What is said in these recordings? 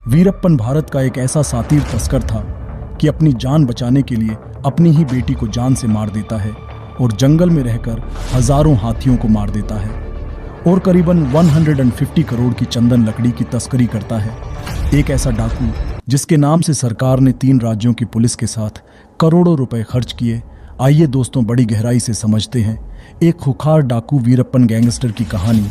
वीरप्पन भारत का एक ऐसा सातीर तस्कर था कि अपनी जान बचाने के लिए अपनी ही बेटी को जान से मार देता है और जंगल में रहकर हजारों हाथियों को मार देता है और करीबन 150 करोड़ की चंदन लकड़ी की तस्करी करता है। एक ऐसा डाकू जिसके नाम से सरकार ने 3 राज्यों की पुलिस के साथ करोड़ों रुपए खर्च किए। आइए दोस्तों, बड़ी गहराई से समझते हैं एक खुखार डाकू वीरप्पन गैंगस्टर की कहानी।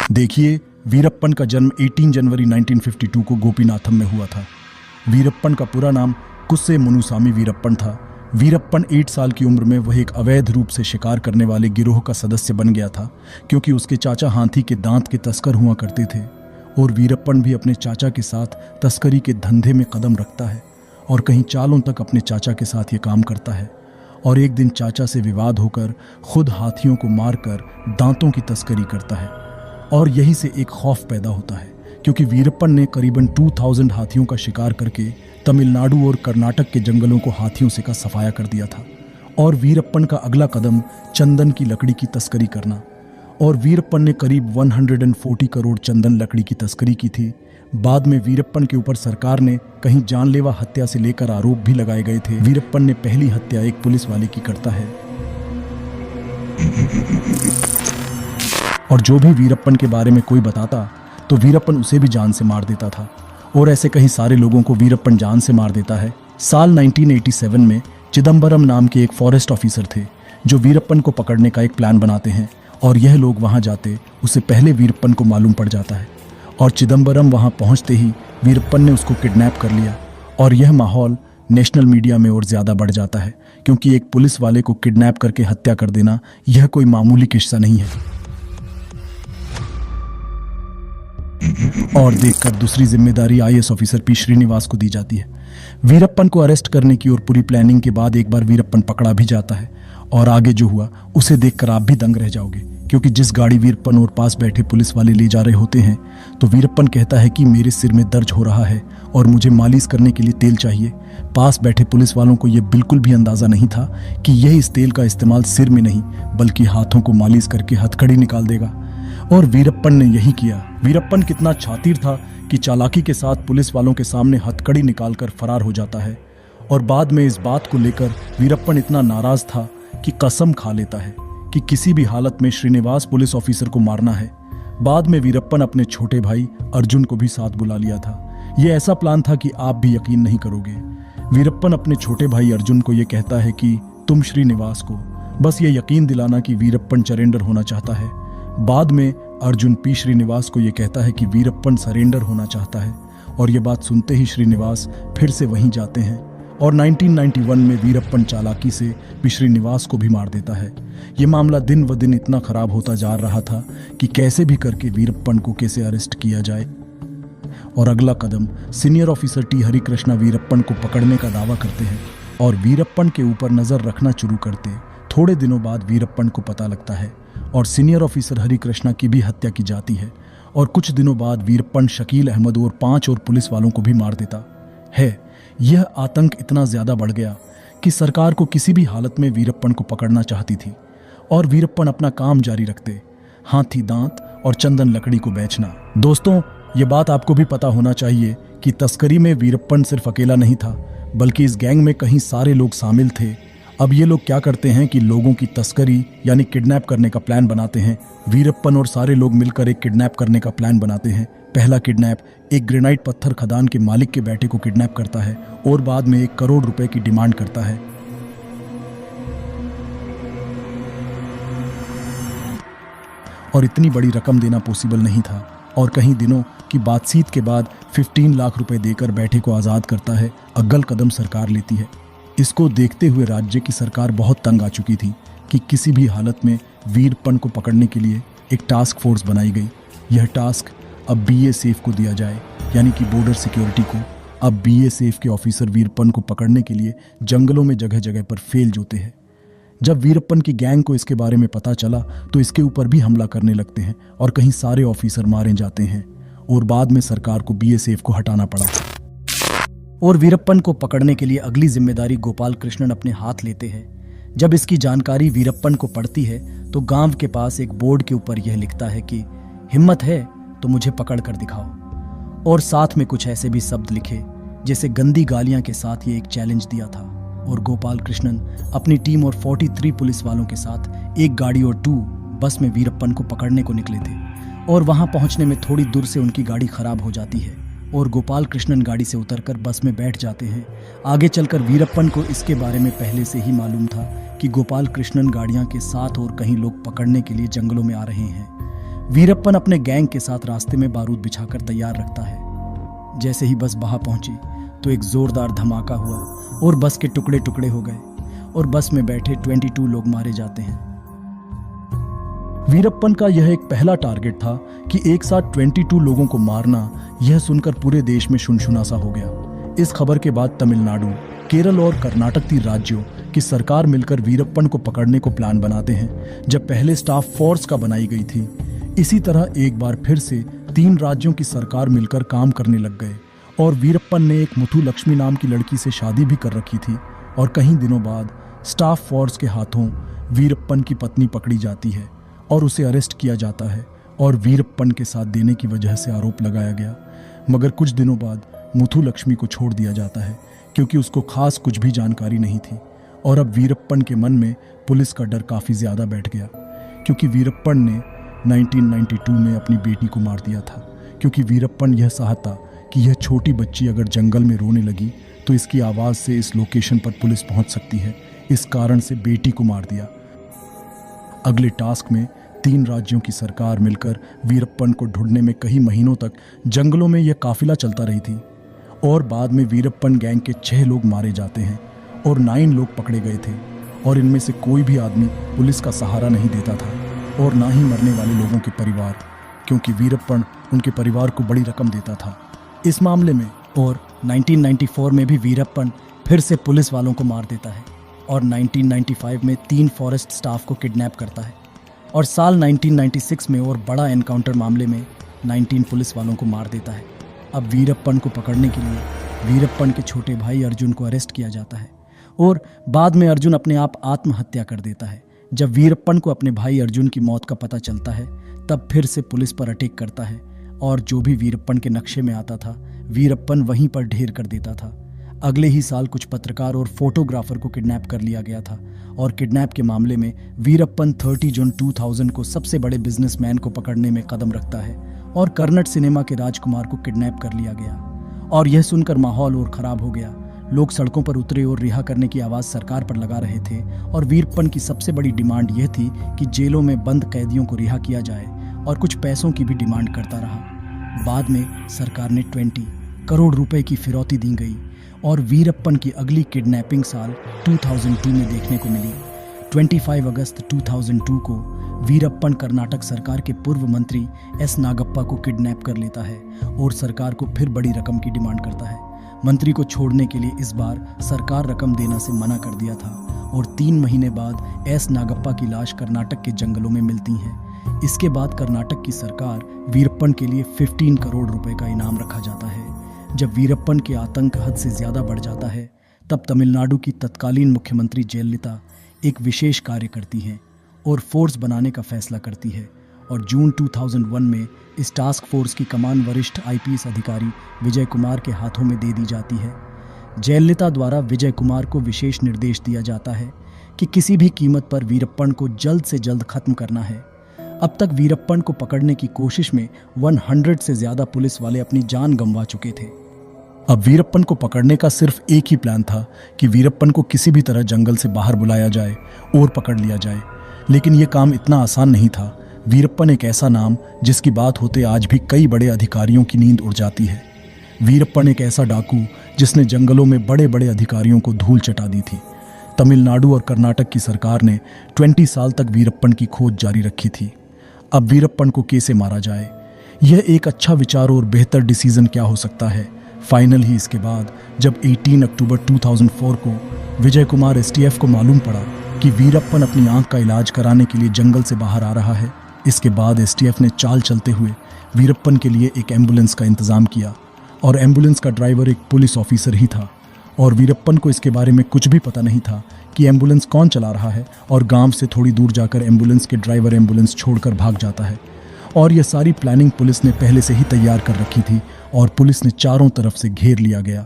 देखिए, वीरप्पन का जन्म 18 जनवरी 1952 को गोपीनाथम में हुआ था। वीरप्पन का पूरा नाम कुस्से मुनुसामी वीरप्पन था। वीरप्पन 8 साल की उम्र में वह एक अवैध रूप से शिकार करने वाले गिरोह का सदस्य बन गया था, क्योंकि उसके चाचा हाथी के दांत के तस्कर हुआ करते थे और वीरप्पन भी अपने चाचा के साथ तस्करी के धंधे में कदम रखता है और कहीं चालों तक अपने चाचा के साथ ये काम करता है। और एक दिन चाचा से विवाद होकर खुद हाथियों को मारकर दांतों की तस्करी करता है और यही से एक खौफ पैदा होता है, क्योंकि वीरप्पन ने करीबन 2000 हाथियों का शिकार करके तमिलनाडु और कर्नाटक के जंगलों को हाथियों से का सफाया कर दिया था। और वीरप्पन का अगला कदम चंदन की लकड़ी की तस्करी करना, और वीरप्पन ने करीब 140 करोड़ चंदन लकड़ी की तस्करी की थी। बाद में वीरप्पन के ऊपर सरकार ने कहीं जानलेवा हत्या से लेकर आरोप भी लगाए गए थे। वीरप्पन ने पहली हत्या एक पुलिस वाले की करता है और जो भी वीरप्पन के बारे में कोई बताता तो वीरप्पन उसे भी जान से मार देता था और ऐसे कई सारे लोगों को वीरप्पन जान से मार देता है। साल 1987 में चिदम्बरम नाम के एक फॉरेस्ट ऑफिसर थे जो वीरप्पन को पकड़ने का एक प्लान बनाते हैं और यह लोग वहां जाते उससे पहले वीरप्पन को मालूम पड़ जाता है और चिदम्बरम वहां पहुंचते ही वीरप्पन ने उसको किडनैप कर लिया। और यह माहौल नेशनल मीडिया में और ज्यादा बढ़ जाता है, क्योंकि एक पुलिस वाले को किडनैप करके हत्या कर देना यह कोई मामूली किस्सा नहीं है। और देखकर दूसरी जिम्मेदारी आईएएस ऑफिसर पी श्रीनिवास को दी जाती है। वीरप्पन को अरेस्ट करने की और पूरी प्लानिंग के बाद एक बार वीरप्पन पकड़ा भी जाता है और आगे जो हुआ उसे देखकर आप भी दंग रह जाओगे, क्योंकि जिस गाड़ी वीरप्पन और पास बैठे पुलिस वाले ले जा रहे होते हैं तो वीरप्पन कहता है कि मेरे सिर में दर्द हो रहा है और मुझे मालिश करने के लिए तेल चाहिए। पास बैठे पुलिस वालों को यह बिल्कुल भी अंदाजा नहीं था कि यह इस तेल का इस्तेमाल सिर में नहीं बल्कि हाथों को मालिश करके हथकड़ी निकाल देगा। और वीरप्पन ने यही किया। वीरप्पन कितना शातिर था कि चालाकी के साथ पुलिस वालों के सामने हथकड़ी निकालकर फरार हो जाता है। और बाद में इस बात को लेकर वीरप्पन इतना नाराज था कि कसम खा लेता है कि किसी भी हालत में श्रीनिवास पुलिस ऑफिसर को मारना है। बाद में वीरप्पन अपने छोटे भाई अर्जुन को भी साथ बुला लिया था। यह ऐसा प्लान था कि आप भी यकीन नहीं करोगे। वीरप्पन अपने छोटे भाई अर्जुन को यह कहता है कि तुम श्रीनिवास को बस ये यकीन दिलाना कि वीरप्पन सरेंडर होना चाहता है। बाद में अर्जुन पी श्रीनिवास को यह कहता है कि वीरप्पन सरेंडर होना चाहता है और यह बात सुनते ही श्रीनिवास फिर से वहीं जाते हैं और 1991 में वीरप्पन चालाकी से पी श्रीनिवास को भी मार देता है। यह मामला दिन व दिन इतना खराब होता जा रहा था कि कैसे भी करके वीरप्पन को कैसे अरेस्ट किया जाए। और अगला कदम senior officer T Harikrishna Veerappan को पकड़ने का दावा करते हैं और वीरप्पन के ऊपर नजर रखना शुरू करते। थोड़े दिनों बाद वीरप्पन को पता लगता है और सीनियर ऑफिसर हरिकृष्णा की भी हत्या की जाती है। और कुछ दिनों बाद वीरप्पन शकील अहमद और 5 और पुलिस वालों को भी मार देता है। यह आतंक इतना ज्यादा बढ़ गया कि सरकार को किसी भी हालत में वीरप्पन को पकड़ना चाहती थी और वीरप्पन अपना काम जारी रखते, हाथी दांत और चंदन लकड़ी को बेचना। दोस्तों, ये बात आपको भी पता होना चाहिए कि तस्करी में वीरप्पन सिर्फ अकेला नहीं था, बल्कि इस गैंग में कहीं सारे लोग शामिल थे। अब ये लोग क्या करते हैं कि लोगों की तस्करी यानी किडनैप करने का प्लान बनाते हैं। वीरप्पन और सारे लोग मिलकर एक किडनैप करने का प्लान बनाते हैं। पहला किडनैप एक ग्रेनाइट पत्थर खदान के मालिक के बेटे को किडनैप करता है और बाद में 1 करोड़ रुपए की डिमांड करता है। और इतनी बड़ी रकम देना पॉसिबल नहीं था और कहीं दिनों की बातचीत के बाद 15 लाख रुपए देकर बेटे को आज़ाद करता है। अगला कदम सरकार लेती है। इसको देखते हुए राज्य की सरकार बहुत तंग आ चुकी थी कि किसी भी हालत में वीरप्पन को पकड़ने के लिए एक टास्क फोर्स बनाई गई। यह टास्क अब BSF को दिया जाए, यानी कि बॉर्डर सिक्योरिटी को, अब बीएसएफ के ऑफिसर वीरप्पन को पकड़ने के लिए जंगलों में जगह जगह पर फेल जोते हैं। जब वीरप्पन की गैंग को इसके बारे में पता चला तो इसके ऊपर भी हमला करने लगते हैं और कहीं सारे ऑफिसर मारे जाते हैं और बाद में सरकार को बीएसएफ को हटाना पड़ा। और वीरप्पन को पकड़ने के लिए अगली जिम्मेदारी गोपाल कृष्णन अपने हाथ लेते हैं। जब इसकी जानकारी वीरप्पन को पड़ती है तो गांव के पास एक बोर्ड के ऊपर यह लिखता है कि हिम्मत है तो मुझे पकड़ कर दिखाओ, और साथ में कुछ ऐसे भी शब्द लिखे जैसे गंदी गालियां के साथ ये एक चैलेंज दिया था। और गोपाल कृष्णन अपनी टीम और 43 पुलिस वालों के साथ एक गाड़ी और 2 बस में वीरप्पन को पकड़ने को निकले थे। और वहां पहुंचने में थोड़ी दूर से उनकी गाड़ी खराब हो जाती है और गोपाल कृष्णन गाड़ी से उतरकर बस में बैठ जाते हैं। आगे चलकर वीरप्पन को इसके बारे में पहले से ही मालूम था कि गोपाल कृष्णन गाड़ियां के साथ और कहीं लोग पकड़ने के लिए जंगलों में आ रहे हैं। वीरप्पन अपने गैंग के साथ रास्ते में बारूद बिछाकर तैयार रखता है। जैसे ही बस वहां पहुंची तो एक जोरदार धमाका हुआ और बस के टुकड़े टुकड़े हो गए और बस में बैठे 22 लोग मारे जाते हैं। वीरप्पन का यह एक पहला टारगेट था कि एक साथ 22 लोगों को मारना। यह सुनकर पूरे देश में शुनशुना सा हो गया। इस खबर के बाद तमिलनाडु, केरल और कर्नाटक 3 राज्यों की सरकार मिलकर वीरप्पन को पकड़ने को प्लान बनाते हैं, जब पहले स्टाफ फोर्स का बनाई गई थी। इसी तरह एक बार फिर से 3 राज्यों की सरकार मिलकर काम करने लग गए और वीरप्पन ने एक मुथु लक्ष्मी नाम की लड़की से शादी भी कर रखी थी। और कहीं दिनों बाद स्टाफ फोर्स के हाथों वीरप्पन की पत्नी पकड़ी जाती है और उसे अरेस्ट किया जाता है और वीरप्पन के साथ देने की वजह से आरोप लगाया गया। मगर कुछ दिनों बाद मुथु लक्ष्मी को छोड़ दिया जाता है क्योंकि उसको खास कुछ भी जानकारी नहीं थी। और अब वीरप्पन के मन में पुलिस का डर काफ़ी ज़्यादा बैठ गया क्योंकि वीरप्पन ने 1992 में अपनी बेटी को मार दिया था। क्योंकि वीरप्पन यह चाहता कि यह छोटी बच्ची अगर जंगल में रोने लगी तो इसकी आवाज़ से इस लोकेशन पर पुलिस पहुंच सकती है। इस कारण से बेटी को मार दिया। अगले टास्क में 3 राज्यों की सरकार मिलकर वीरप्पन को ढूंढने में कई महीनों तक जंगलों में यह काफिला चलता रही थी। और बाद में वीरप्पन गैंग के 6 लोग मारे जाते हैं और 9 लोग पकड़े गए थे। और इनमें से कोई भी आदमी पुलिस का सहारा नहीं देता था और ना ही मरने वाले लोगों के परिवार, क्योंकि वीरप्पन उनके परिवार को बड़ी रकम देता था इस मामले में। और 1994 में भी वीरप्पन फिर से पुलिस वालों को मार देता है और 1995 में 3 फॉरेस्ट स्टाफ को किडनैप करता है। और साल 1996 में और बड़ा एनकाउंटर मामले में 19 पुलिस वालों को मार देता है। अब वीरप्पन को पकड़ने के लिए वीरप्पन के छोटे भाई अर्जुन को अरेस्ट किया जाता है और बाद में अर्जुन अपने आप आत्महत्या कर देता है। जब वीरप्पन को अपने भाई अर्जुन की मौत का पता चलता है तब फिर से पुलिस पर अटैक करता है और जो भी वीरप्पन के नक्शे में आता था वीरप्पन वहीं पर ढेर कर देता था। अगले ही साल कुछ पत्रकार और फोटोग्राफर को किडनैप कर लिया गया था और किडनैप के मामले में वीरप्पन 30 जून 2000 को सबसे बड़े बिजनेसमैन को पकड़ने में कदम रखता है और कन्नड़ सिनेमा के राजकुमार को किडनैप कर लिया गया। और यह सुनकर माहौल और खराब हो गया। लोग सड़कों पर उतरे और रिहा करने की आवाज़ सरकार पर लगा रहे थे और वीरप्पन की सबसे बड़ी डिमांड यह थी कि जेलों में बंद कैदियों को रिहा किया जाए और कुछ पैसों की भी डिमांड करता रहा। बाद में सरकार ने 20 करोड़ रुपए की फिरौती दी गई और वीरप्पन की अगली किडनैपिंग साल 2002 में देखने को मिली। 25 अगस्त 2002 को वीरप्पन कर्नाटक सरकार के पूर्व मंत्री एस नागप्पा को किडनैप कर लेता है और सरकार को फिर बड़ी रकम की डिमांड करता है। मंत्री को छोड़ने के लिए इस बार सरकार रकम देना से मना कर दिया था और 3 महीने बाद एस नागप्पा की लाश कर्नाटक के जंगलों में मिलती है। इसके बाद कर्नाटक की सरकार वीरप्पन के लिए 15 करोड़ रुपए का इनाम रखा जाता है। जब वीरप्पन के आतंक हद से ज्यादा बढ़ जाता है तब तमिलनाडु की तत्कालीन मुख्यमंत्री जयललिता एक विशेष कार्य करती हैं और फोर्स बनाने का फैसला करती है और जून 2001 में इस टास्क फोर्स की कमान वरिष्ठ आईपीएस अधिकारी विजय कुमार के हाथों में दे दी जाती है। जयललिता द्वारा विजय कुमार को विशेष निर्देश दिया जाता है कि किसी भी कीमत पर वीरप्पन को जल्द से जल्द खत्म करना है। अब तक वीरप्पन को पकड़ने की कोशिश में 100 से ज्यादा पुलिस वाले अपनी जान गंवा चुके थे। अब वीरप्पन को पकड़ने का सिर्फ एक ही प्लान था कि वीरप्पन को किसी भी तरह जंगल से बाहर बुलाया जाए और पकड़ लिया जाए। लेकिन यह काम इतना आसान नहीं था। वीरप्पन एक ऐसा नाम जिसकी बात होते आज भी कई बड़े अधिकारियों की नींद उड़ जाती है। वीरप्पन एक ऐसा डाकू जिसने जंगलों में बड़े बड़े अधिकारियों को धूल चटा दी थी। तमिलनाडु और कर्नाटक की सरकार ने 20 साल तक वीरप्पन की खोज जारी रखी थी। अब वीरप्पन को कैसे मारा जाए, यह एक अच्छा विचार और बेहतर डिसीजन क्या हो सकता है। फाइनली इसके बाद जब 18 अक्टूबर 2004 को विजय कुमार एसटीएफ को मालूम पड़ा कि वीरप्पन अपनी आंख का इलाज कराने के लिए जंगल से बाहर आ रहा है, इसके बाद एसटीएफ ने चाल चलते हुए वीरप्पन के लिए एक एम्बुलेंस का इंतजाम किया और एम्बुलेंस का ड्राइवर एक पुलिस ऑफिसर ही था और वीरप्पन को इसके बारे में कुछ भी पता नहीं था कि एम्बुलेंस कौन चला रहा है और गांव से थोड़ी दूर जाकर एम्बुलेंस के ड्राइवर एम्बुलेंस छोड़कर भाग जाता है। और यह सारी प्लानिंग पुलिस ने पहले से ही तैयार कर रखी थी और पुलिस ने चारों तरफ से घेर लिया गया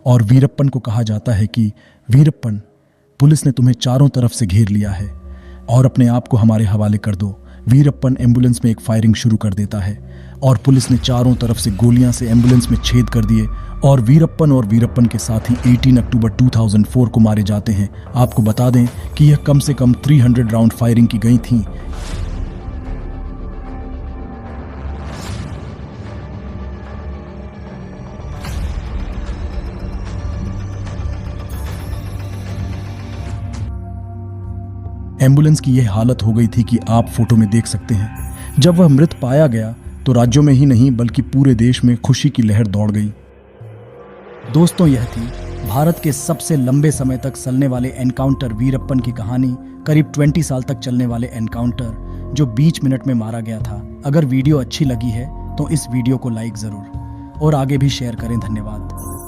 और वीरप्पन को कहा जाता है कि वीरप्पन, पुलिस ने तुम्हें चारों तरफ से घेर लिया है और अपने आप को हमारे हवाले कर दो। वीरप्पन एम्बुलेंस में एक फायरिंग शुरू कर देता है और पुलिस ने चारों तरफ से गोलियां से एम्बुलेंस में छेद कर दिए और वीरप्पन के साथी 18 अक्टूबर 2004 को मारे जाते हैं। आपको बता दें कि यह कम से कम 300 राउंड फायरिंग की गई थी। एम्बुलेंस की यह हालत हो गई थी कि आप फोटो में देख सकते हैं। जब वह मृत पाया गया तो राज्यों में ही नहीं बल्कि पूरे देश में खुशी की लहर दौड़ गई। दोस्तों, यह थी भारत के सबसे लंबे समय तक चलने वाले एनकाउंटर वीरप्पन की कहानी। करीब 20 साल तक चलने वाले एनकाउंटर जो 20 मिनट में मारा गया था। अगर वीडियो अच्छी लगी है तो इस वीडियो को लाइक जरूर और आगे भी शेयर करें। धन्यवाद।